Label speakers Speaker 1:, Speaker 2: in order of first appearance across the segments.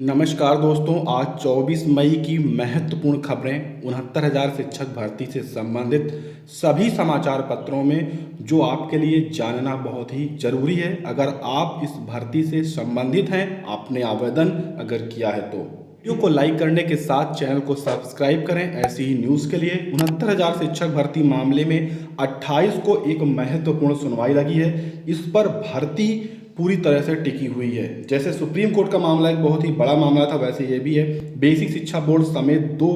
Speaker 1: नमस्कार दोस्तों, आज 24 मई की महत्वपूर्ण खबरें 69,000 शिक्षक भर्ती से संबंधित सभी समाचार पत्रों में जो आपके लिए जानना बहुत ही जरूरी है। अगर आप इस भर्ती से संबंधित हैं, आपने आवेदन अगर किया है तो वीडियो को लाइक करने के साथ चैनल को सब्सक्राइब करें। ऐसी ही न्यूज़ के लिए 69,000 शिक्षक भर्ती मामले में 28 को एक महत्वपूर्ण सुनवाई लगी है। इस पर भर्ती पूरी तरह से टिकी हुई है। जैसे सुप्रीम कोर्ट का मामला एक बहुत ही बड़ा मामला था, वैसे ये भी है। बेसिक शिक्षा बोर्ड समेत 2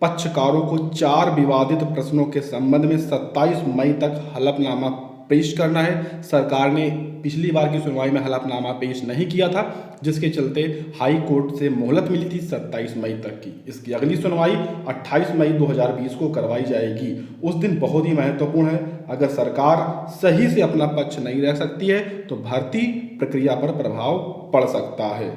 Speaker 1: पक्षकारों को 4 विवादित प्रश्नों के संबंध में 27 मई तक हलफनामा पेश करना है। सरकार ने पिछली बार की सुनवाई में हलफनामा पेश नहीं किया था, जिसके चलते हाई कोर्ट से मोहलत मिली थी 27 मई तक की। इसकी अगली सुनवाई 28 मई 2020 को करवाई जाएगी। उस दिन बहुत ही महत्वपूर्ण है। अगर सरकार सही से अपना पक्ष नहीं रख सकती है तो भर्ती प्रक्रिया पर प्रभाव पड़ सकता है।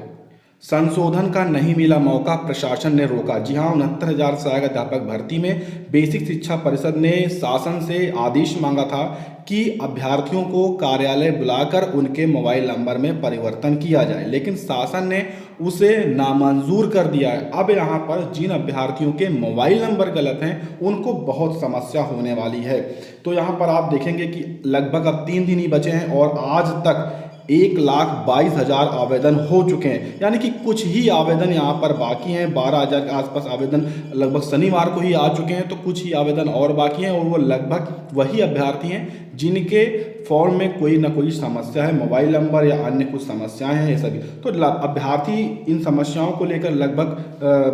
Speaker 1: संशोधन का नहीं मिला मौका, प्रशासन ने रोका। जी हां, 69,000 सहायक अध्यापक भर्ती में बेसिक शिक्षा परिषद ने शासन से आदेश मांगा था कि अभ्यर्थियों को कार्यालय बुलाकर उनके मोबाइल नंबर में परिवर्तन किया जाए, लेकिन शासन ने उसे नामंजूर कर दिया है। अब यहाँ पर जिन अभ्यर्थियों के मोबाइल नंबर गलत हैं उनको बहुत समस्या होने वाली है। तो यहाँ पर आप देखेंगे कि लगभग अब 3 दिन ही बचे हैं और आज तक 1,22,000 आवेदन हो चुके हैं, यानी कि कुछ ही आवेदन यहाँ पर बाकी हैं। 12,000 के आसपास आवेदन लगभग शनिवार को ही आ चुके हैं, तो कुछ ही आवेदन और बाकी हैं और वो लगभग वही अभ्यर्थी हैं जिनके फॉर्म में कोई ना कोई समस्या है, मोबाइल नंबर या अन्य कुछ समस्याएं हैं। ये सभी तो अभ्यर्थी इन समस्याओं को लेकर लगभग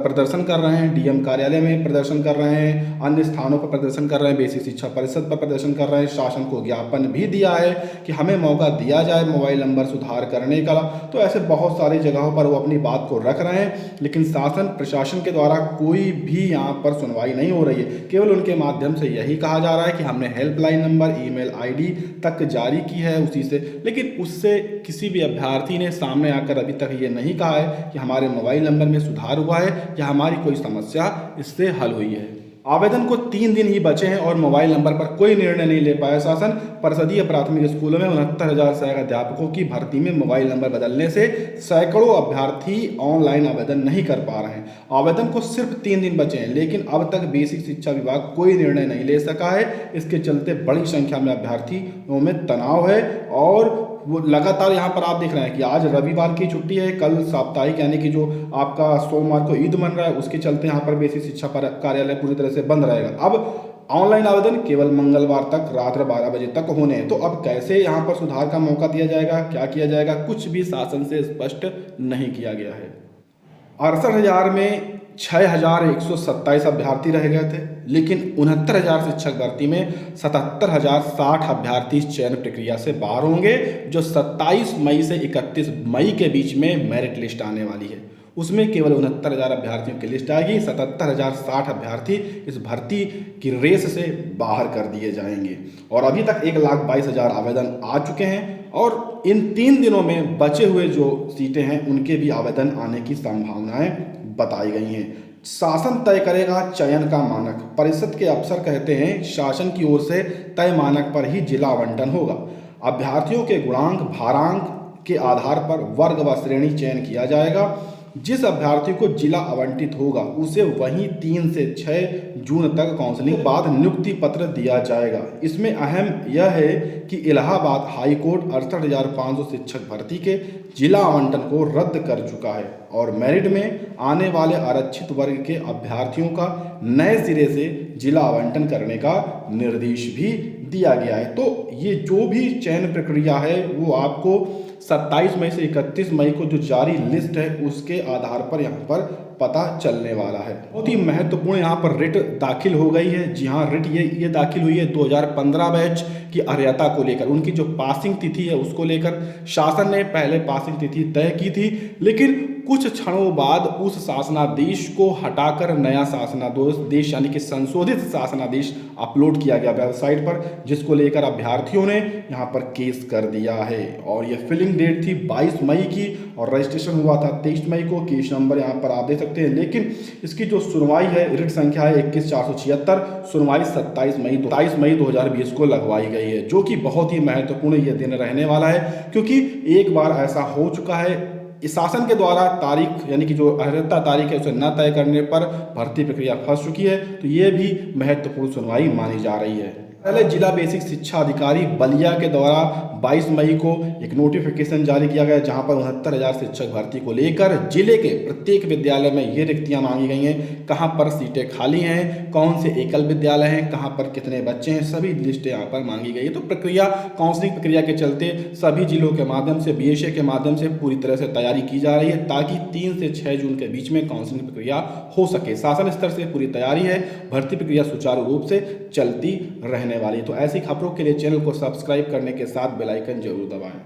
Speaker 1: प्रदर्शन कर रहे हैं। डीएम कार्यालय में प्रदर्शन कर रहे हैं, अन्य स्थानों पर प्रदर्शन कर रहे हैं, बेसिक शिक्षा परिषद पर प्रदर्शन कर रहे हैं। शासन को ज्ञापन भी दिया है कि हमें मौका दिया जाए मोबाइल नंबर सुधार करने का। तो ऐसे बहुत सारी जगहों पर वो अपनी बात को रख रहे हैं, लेकिन शासन प्रशासन के द्वारा कोई भी यहाँ पर सुनवाई नहीं हो रही है। केवल उनके माध्यम से यही कहा जा रहा है कि हमने हेल्पलाइन नंबर, ईमेल आईडी तक जारी की है उसी से, लेकिन उससे किसी भी अभ्यर्थी ने सामने आकर अभी तक ये नहीं कहा है कि हमारे मोबाइल नंबर में सुधार हुआ है या हमारी कोई समस्या इससे हल हुई है। आवेदन को 3 दिन ही बचे हैं और मोबाइल नंबर पर कोई निर्णय नहीं ले पाया शासन। परिषदीय प्राथमिक स्कूलों में 69,000 सहायक अध्यापकों की भर्ती में मोबाइल नंबर बदलने से सैकड़ों अभ्यर्थी ऑनलाइन आवेदन नहीं कर पा रहे हैं। आवेदन को सिर्फ 3 दिन बचे हैं, लेकिन अब तक बेसिक शिक्षा विभाग कोई निर्णय नहीं ले सका है। इसके चलते बड़ी संख्या में अभ्यर्थियों में तनाव है और वो लगातार यहाँ पर आप देख रहे हैं कि आज रविवार की छुट्टी है, कल साप्ताहिक यानी कि जो आपका सोमवार को ईद मन रहा है, उसके चलते यहाँ पर बेसिक शिक्षा कार्यालय पूरी तरह से बंद रहेगा। अब ऑनलाइन आवेदन केवल मंगलवार तक रात 12 बजे तक होने हैं। तो अब कैसे यहाँ पर सुधार का मौका दिया जाएगा, क्या किया जाएगा, कुछ भी शासन से स्पष्ट नहीं किया गया है। 68,000 में 6,127 अभ्यर्थी रह गए थे, लेकिन 69,000 शिक्षक भर्ती में 77,060 अभ्यर्थी चयन प्रक्रिया से बाहर होंगे, जो 27 मई से 31 मई के बीच में मेरिट लिस्ट आने वाली है। उसमें केवल 69,000 अभ्यर्थियों की लिस्ट आएगी। 77,060 अभ्यर्थी इस भर्ती की रेस से बाहर कर दिए जाएंगे और अभी तक 1,22,000 आवेदन आ चुके हैं और इन 3 दिनों में बचे हुए जो सीटें हैं उनके भी आवेदन आने की संभावनाएं बताई गई हैं। शासन तय करेगा चयन का मानक। परिषद के अफसर कहते हैं शासन की ओर से तय मानक पर ही जिला आवंटन होगा। अभ्यर्थियों के गुणांक भारांक के आधार पर वर्ग व श्रेणी चयन किया जाएगा। जिस अभ्यर्थी को जिला आवंटित होगा उसे वहीं 3 से 6 जून तक काउंसलिंग बाद नियुक्ति पत्र दिया जाएगा। इसमें अहम यह है कि इलाहाबाद हाई कोर्ट 68,500 शिक्षक भर्ती के जिला आवंटन को रद्द कर चुका है और मेरिट में आने वाले आरक्षित वर्ग के अभ्यर्थियों का नए सिरे से जिला आवंटन करने का निर्देश भी दिया गया है। तो ये जो भी चयन प्रक्रिया है वो आपको 27 मई से 31 मई को जो जारी लिस्ट है उसके आधार पर यहाँ पर पता चलने वाला है। बहुत ही महत्वपूर्ण यहाँ पर रिट दाखिल हो गई है। जी हाँ, रिट ये दाखिल हुई है 2015 बैच की अर्हता को लेकर। उनकी जो पासिंग तिथि है उसको लेकर शासन ने पहले पासिंग तिथि तय की थी, लेकिन कुछ क्षणों बाद उस शासनादेश को हटाकर नया शासनादेश यानी कि संशोधित शासनादेश अपलोड किया गया वेबसाइट पर, जिसको लेकर अभ्यर्थियों ने यहाँ पर केस कर दिया है। और ये फिलिंग डेट थी 22 मई की और रजिस्ट्रेशन हुआ था 23 मई को। केस नंबर यहाँ पर आप देख सकते हैं, लेकिन इसकी जो सुनवाई है, रिट संख्या है 21,476। सुनवाई 27 मई 2020 को लगवाई गई है, जो कि बहुत ही महत्वपूर्ण ये दिन रहने वाला है, क्योंकि एक बार ऐसा हो चुका है इस शासन के द्वारा तारीख यानी कि जो अर्हता तारीख है उसे न तय करने पर भर्ती प्रक्रिया फंस चुकी है, तो ये भी महत्वपूर्ण सुनवाई मानी जा रही है। पहले जिला बेसिक शिक्षा अधिकारी बलिया के द्वारा 22 मई को एक नोटिफिकेशन जारी किया गया, जहां पर 69,000 शिक्षक भर्ती को लेकर जिले के प्रत्येक विद्यालय में ये रिक्तियां मांगी गई हैं, कहां पर सीटें खाली हैं, कौन से एकल विद्यालय हैं, कहां पर कितने बच्चे हैं, सभी लिस्टें यहाँ पर मांगी गई है। तो प्रक्रिया काउंसलिंग प्रक्रिया के चलते सभी जिलों के माध्यम से BSA के माध्यम से पूरी तरह से तैयारी की जा रही है, ताकि 3 से 6 जून के बीच में काउंसलिंग प्रक्रिया हो सके। शासन स्तर से पूरी तैयारी है, भर्ती प्रक्रिया सुचारू रूप से चलती रहने वाली। तो ऐसी खबरों के लिए चैनल को सब्सक्राइब करने के साथ बेल आइकन जरूर दबाएं।